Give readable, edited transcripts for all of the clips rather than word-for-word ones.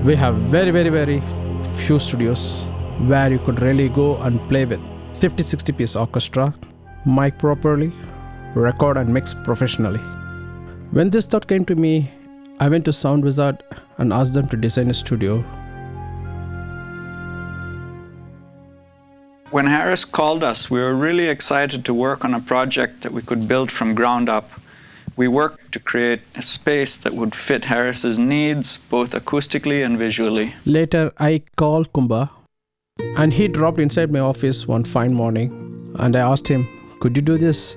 We have very few studios where you could really go and play with 50-60 piece orchestra, mic properly, record and mix professionally. When this thought came to me, I went to Sound Wizard and asked them to design a studio. When Harris called us, we were really excited to work on a project that we could build from ground up. We worked to create a space that would fit Harris's needs, both acoustically and visually. Later, I called Kumba, and he dropped inside my office one fine morning, and I asked him, could you do this?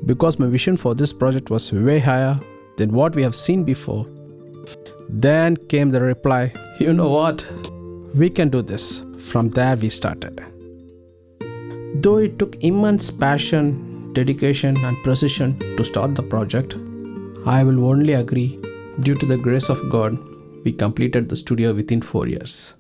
Because my vision for this project was way higher than what we have seen before. Then came the reply, you know what? We can do this. From there we started. Though it took immense passion, dedication and precision to start the project, I will only agree, due to the grace of God, we completed the studio within 4 years.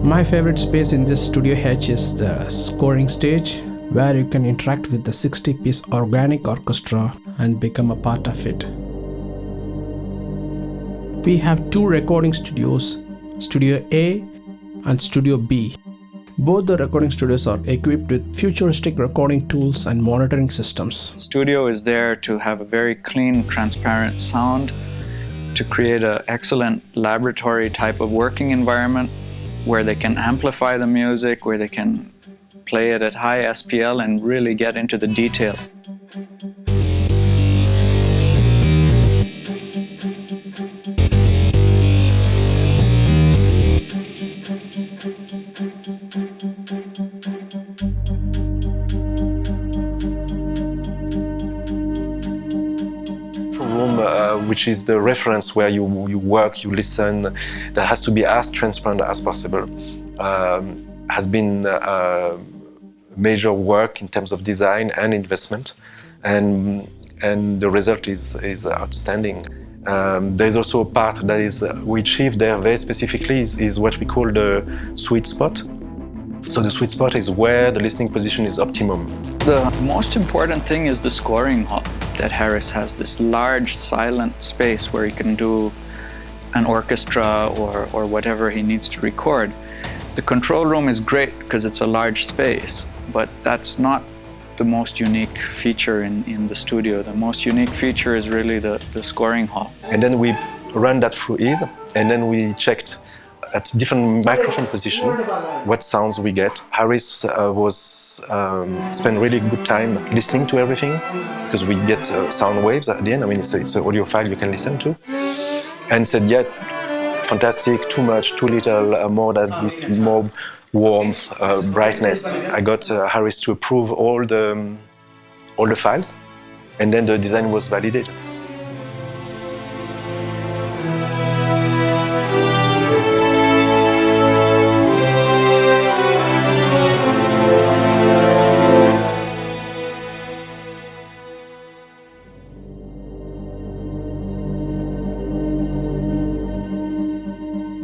My favorite space in this Studio H is the scoring stage, where you can interact with the 60-piece organic orchestra and become a part of it. We have 2 recording studios, Studio A and Studio B. Both the recording studios are equipped with futuristic recording tools and monitoring systems. Studio is there to have a very clean, transparent sound, to create an excellent laboratory type of working environment where they can amplify the music, where they can play it at high SPL and really get into the detail. Which is the reference where you work, you listen, that has to be as transparent as possible. Has been major work in terms of design and investment, and the result is outstanding. There's also a part that is we achieved there very specifically is what we call the sweet spot. So the sweet spot is where the listening position is optimum. The most important thing is the scoring hall that Harris has, this large silent space where he can do an orchestra or whatever he needs to record. The control room is great because it's a large space, but that's not the most unique feature in the studio. The most unique feature is really the scoring hall. And then we ran that through ease, and then we checked at different microphone position what sounds we get. Harris spent really good time listening to everything, because we get sound waves at the end. I mean, it's an audio file you can listen to, and said, yeah, fantastic, too much, too little, more than this, more warmth, brightness. I got Harris to approve all the files, and then the design was validated.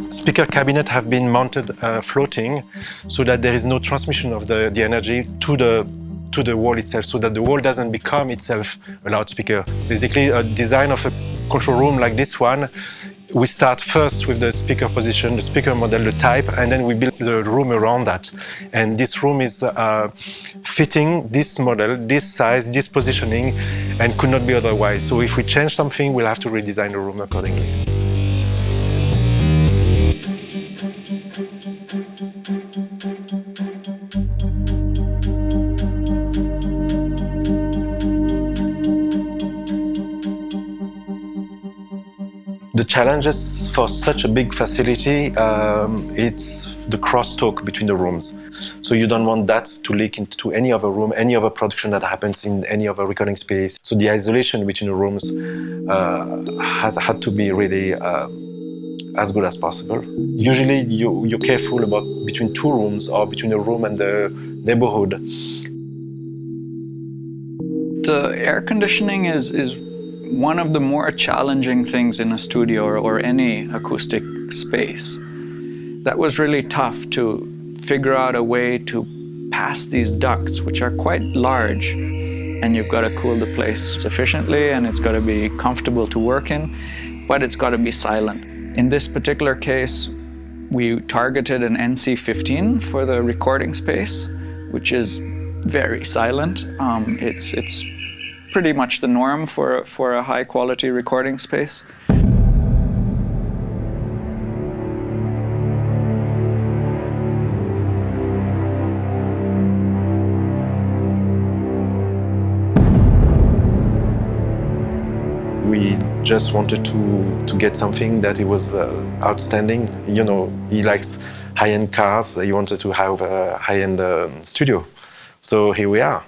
Speaker cabinet have been mounted floating, so that there is no transmission of the energy to the wall itself, so that the wall doesn't become itself a loudspeaker. Basically, a design of a control room like this one, we start first with the speaker position, the speaker model, the type, and then we build the room around that. And this room is fitting this model, this size, this positioning, and could not be otherwise. So if we change something, we'll have to redesign the room accordingly. The challenges for such a big facility, it's the crosstalk between the rooms. So you don't want that to leak into any other room, any other production that happens in any other recording space. So the isolation between the rooms had to be really as good as possible. Usually you're careful about between 2 rooms or between a room and the neighborhood. The air conditioning is one of the more challenging things in a studio or any acoustic space. That was really tough to figure out a way to pass these ducts, which are quite large, and you've got to cool the place sufficiently, and it's got to be comfortable to work in, but it's got to be silent. In this particular case, we targeted an NC15 for the recording space, which is very silent. It's pretty much the norm for a high quality recording space. We just wanted to get something that it was outstanding. You know, he likes high-end cars. He wanted to have a high-end studio. So here we are.